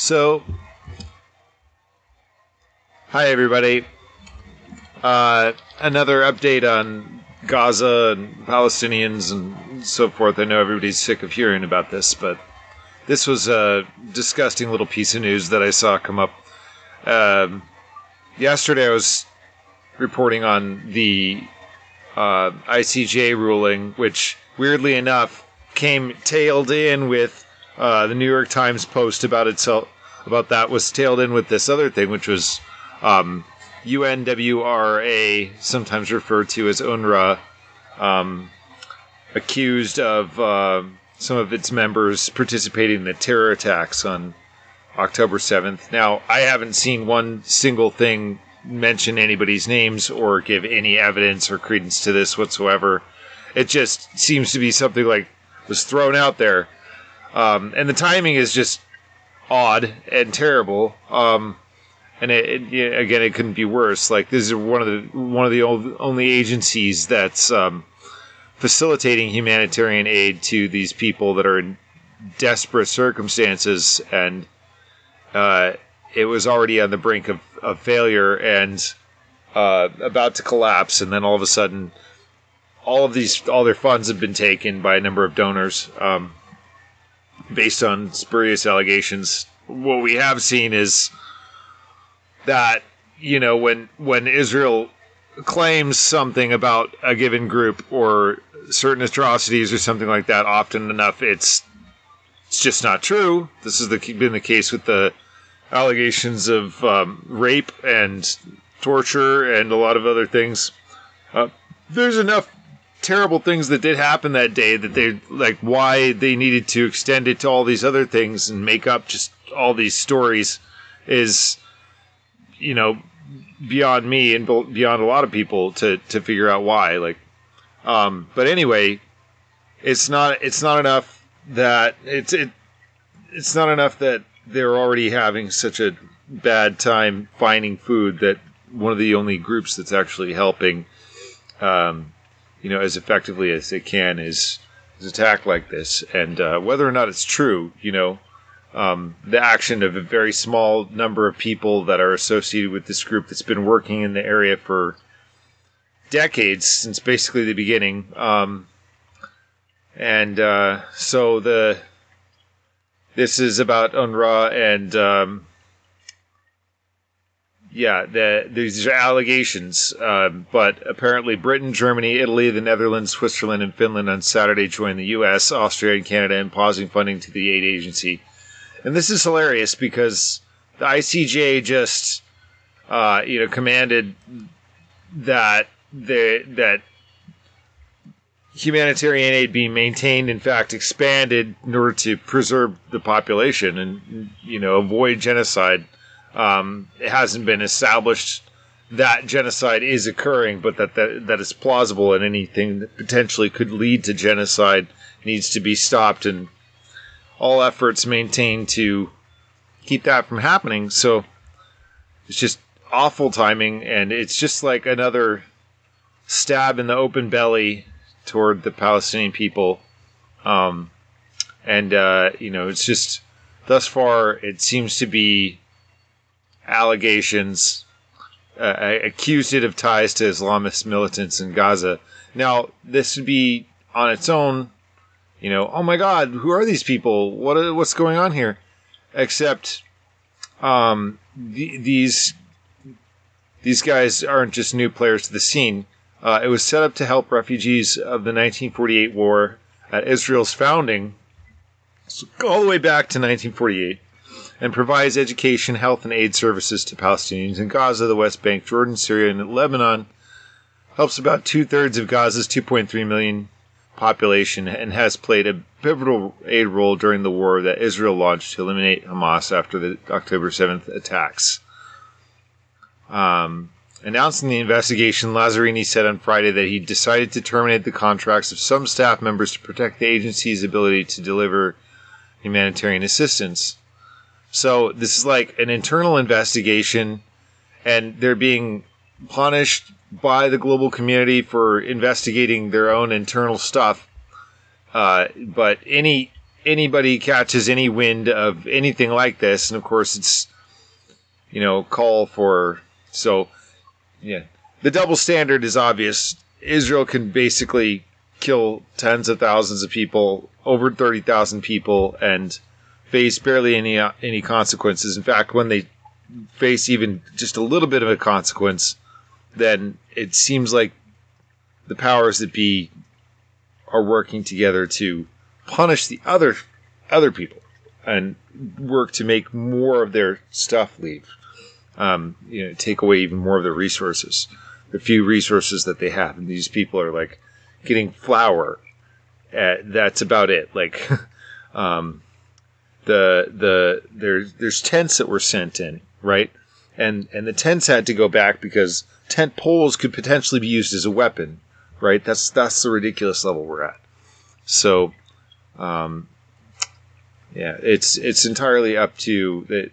So, hi everybody. Another update on Gaza and Palestinians and so forth. I know everybody's sick of hearing about this, but this was a disgusting little piece of news that I saw come up. Yesterday I was reporting on the ICJ ruling, which, weirdly enough, came tailed in with the New York Times post about itself. About that was tailed in with this other thing, which was UNWRA, sometimes referred to as UNRWA, accused of some of its members participating in the terror attacks on October 7th. Now, I haven't seen one single thing mention anybody's names or give any evidence or credence to this whatsoever. It just seems to be something like was thrown out there. And the timing is just odd and terrible. And again, it couldn't be worse. Like, this is one of the only agencies that's facilitating humanitarian aid to these people that are in desperate circumstances, and it was already on the brink of failure and about to collapse. And then all of a sudden, all their funds have been taken by a number of donors. Based on spurious allegations. What we have seen is that, when Israel claims something about a given group or certain atrocities or something like that, often enough it's just not true. This has been the case with the allegations of rape and torture and a lot of other things. There's enough terrible things that did happen that day that they why they needed to extend it to all these other things and make up just all these stories is beyond me and beyond a lot of people to figure out why. But anyway, it's not enough that it's not enough that they're already having such a bad time finding food that one of the only groups that's actually helping as effectively as they can is attacked like this. And whether or not it's true, the action of a very small number of people that are associated with this group that's been working in the area for decades, since basically the beginning. So this is about UNRWA and these are allegations, but apparently Britain, Germany, Italy, the Netherlands, Switzerland, and Finland on Saturday joined the U.S., Austria, and Canada in pausing funding to the aid agency. And this is hilarious because the ICJ just, commanded that humanitarian aid be maintained, in fact, expanded in order to preserve the population and, avoid genocide. It hasn't been established that genocide is occurring, but that is plausible, and anything that potentially could lead to genocide needs to be stopped, and all efforts maintained to keep that from happening. So it's just awful timing, and it's just like another stab in the open belly toward the Palestinian people. It's just, thus far, it seems to be allegations, accused it of ties to Islamist militants in Gaza. Now, this would be on its own, oh my God, who are these people? What's going on here? Except, these guys aren't just new players to the scene. It was set up to help refugees of the 1948 war at Israel's founding, all the way back to 1948. And provides education, health, and aid services to Palestinians in Gaza, the West Bank, Jordan, Syria, and Lebanon. Helps about 2/3 of Gaza's 2.3 million population and has played a pivotal aid role during the war that Israel launched to eliminate Hamas after the October 7th attacks. Announcing the investigation, Lazzarini said on Friday that he decided to terminate the contracts of some staff members to protect the agency's ability to deliver humanitarian assistance. So this is like an internal investigation, and they're being punished by the global community for investigating their own internal stuff. But any anybody catches any wind of anything like this, and of course it's, call for, so, yeah. The double standard is obvious. Israel can basically kill tens of thousands of people, over 30,000 people, and face barely any consequences. In fact, when they face even just a little bit of a consequence, then it seems like the powers that be are working together to punish the other people and work to make more of their stuff leave. Take away even more of their resources, the few resources that they have. And these people are like getting flour. That's about it. Like, there's tents that were sent in, right? And the tents had to go back because tent poles could potentially be used as a weapon, right? That's the ridiculous level we're at. So, it's entirely up to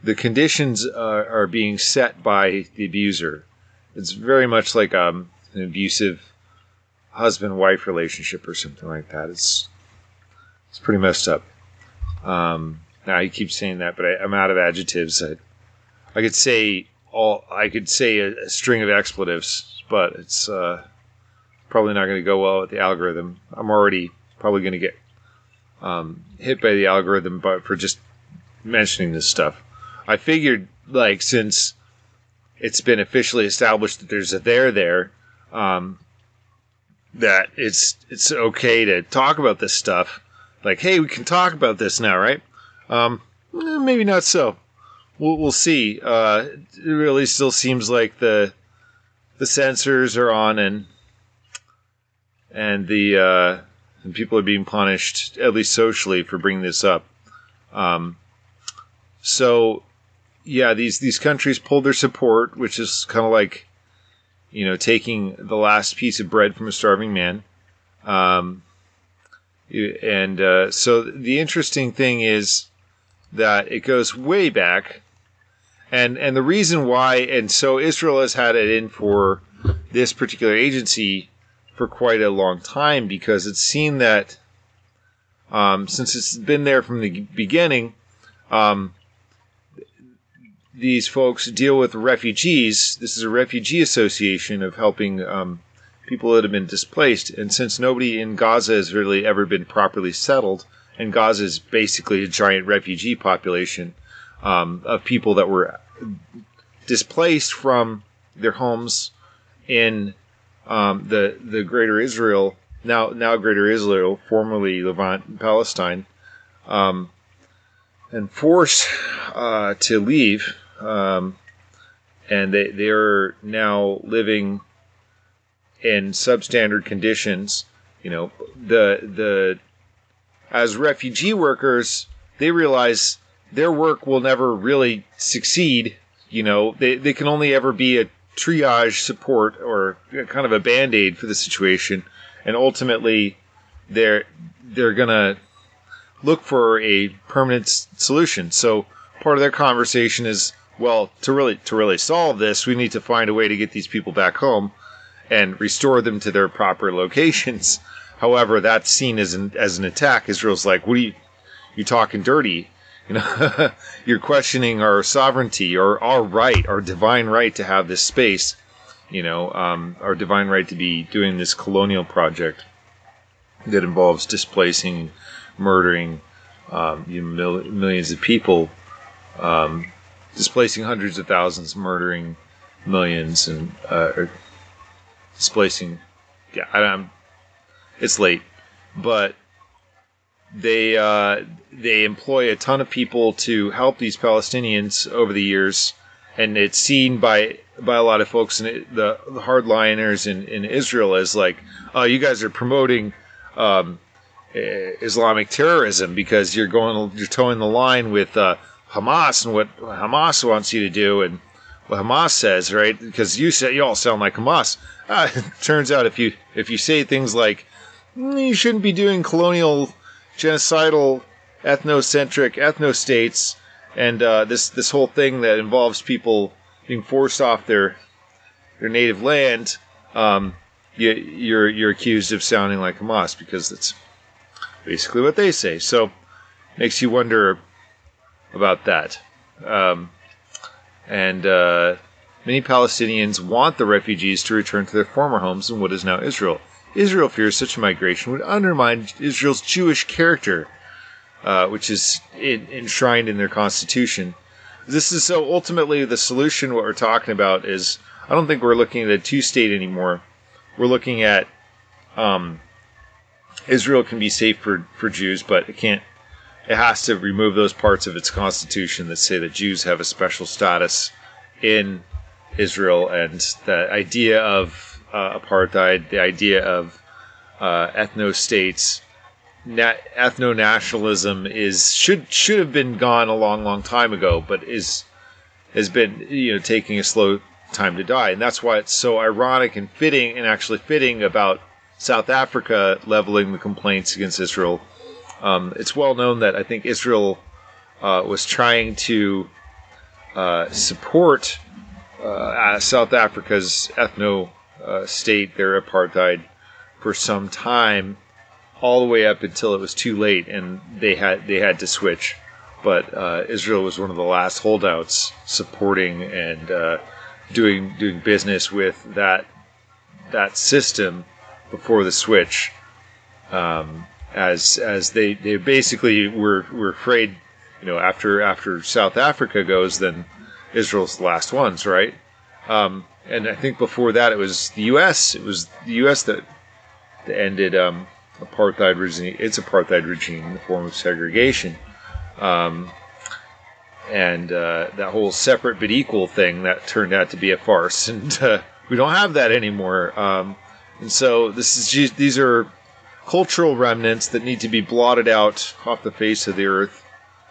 the conditions are being set by the abuser. It's very much like an abusive husband-wife relationship or something like that. It's pretty messed up. Now I keep saying that, but I'm out of adjectives. I could say a string of expletives, but it's probably not going to go well with the algorithm. I'm already probably going to get hit by the algorithm, but for just mentioning this stuff. I figured, like, since it's been officially established that there's a there, that it's okay to talk about this stuff. Like, hey, we can talk about this now, right? Maybe not so. We'll see. It really still seems like the censors are on, and people are being punished, at least socially, for bringing this up. So, yeah, these countries pulled their support, which is kind of like, taking the last piece of bread from a starving man. So the interesting thing is that it goes way back, and the reason why, and so Israel has had it in for this particular agency for quite a long time, because it's seen that since it's been there from the beginning, these folks deal with refugees. This is a refugee association of helping people that have been displaced. And since nobody in Gaza has really ever been properly settled, and Gaza is basically a giant refugee population of people that were displaced from their homes in the Greater Israel, now Greater Israel, formerly Levant and Palestine, and forced to leave. And they are now living in substandard conditions. As refugee workers, they realize their work will never really succeed. They can only ever be a triage support or kind of a band-aid for the situation, and ultimately they're gonna look for a permanent solution. So part of their conversation is, well, to really solve this, we need to find a way to get these people back home and restore them to their proper locations. However, that's seen as an attack. Israel's like, what are you talking dirty? You're questioning our sovereignty, or our right, our divine right to have this space. Our divine right to be doing this colonial project that involves displacing, murdering, millions of people, displacing hundreds of thousands, murdering millions, and displacing. Yeah, it's late, but they employ a ton of people to help these Palestinians over the years, and it's seen by a lot of folks in the hardliners in Israel as like, oh, you guys are promoting Islamic terrorism because you're towing the line with Hamas and what Hamas wants you to do and what Hamas says, right? Because you all sound like Hamas. It turns out if you say things like, you shouldn't be doing colonial, genocidal, ethnocentric ethno-states, and this whole thing that involves people being forced off their native land, you're accused of sounding like Hamas, because basically what they say. So makes you wonder about that. Many Palestinians want the refugees to return to their former homes in what is now Israel. Israel fears such a migration would undermine Israel's Jewish character, which is enshrined in their constitution. This is so ultimately the solution. What we're talking about is, I don't think we're looking at a two-state anymore. We're looking at Israel can be safe for Jews, but it can't. It has to remove those parts of its constitution that say that Jews have a special status in Israel, and the idea of apartheid, the idea of ethno-states, ethno-nationalism should have been gone a long time ago, but has been taking a slow time to die, and that's why it's so ironic and fitting, and actually fitting, about South Africa leveling the complaints against Israel. It's well known that I think Israel was trying to support South Africa's ethno-state, their apartheid, for some time, all the way up until it was too late, and they had to switch. But Israel was one of the last holdouts supporting and doing business with that system before the switch. As they basically were afraid, after South Africa goes, then Israel's the last ones, right? And I think before that it was the U.S. It was the U.S. that ended apartheid regime. Its apartheid regime in the form of segregation, and that whole separate but equal thing that turned out to be a farce, and we don't have that anymore. And so these are cultural remnants that need to be blotted out off the face of the earth.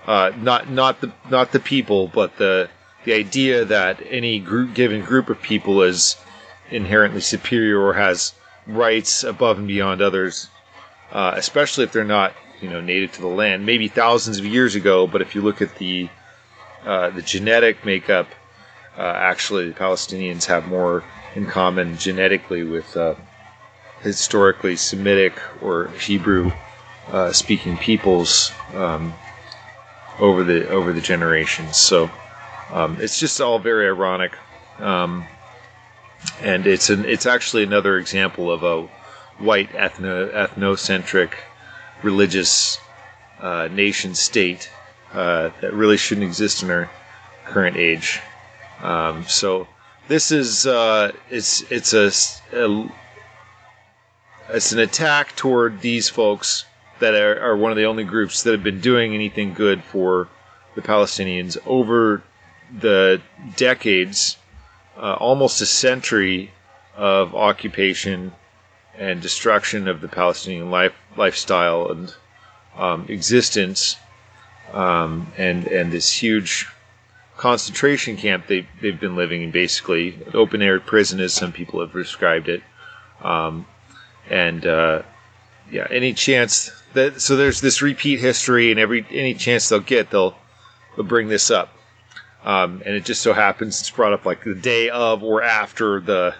Not the people, but the idea that any given group of people is inherently superior or has rights above and beyond others, especially if they're not native to the land. Maybe thousands of years ago, but if you look at the genetic makeup, actually the Palestinians have more in common genetically with historically Semitic or Hebrew speaking peoples over the generations. So it's just all very ironic, and it's actually another example of a white ethnocentric religious nation state that really shouldn't exist in our current age. So this is it's an attack toward these folks that are one of the only groups that have been doing anything good for the Palestinians over the decades, almost a century of occupation and destruction of the Palestinian lifestyle and existence, and this huge concentration camp they've been living in, basically an open-air prison, as some people have described it. Any chance that, so there's this repeat history, and any chance they'll get, they'll bring this up. And it just so happens it's brought up like the day of or after the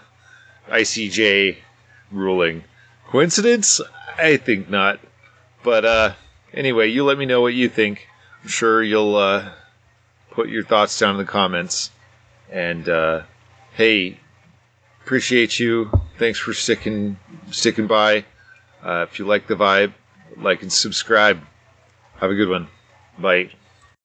ICJ ruling. Coincidence? I think not. But anyway, you let me know what you think. I'm sure you'll put your thoughts down in the comments. And hey, appreciate you. Thanks for sticking by. If you like the vibe, like and subscribe. Have a good one. Bye.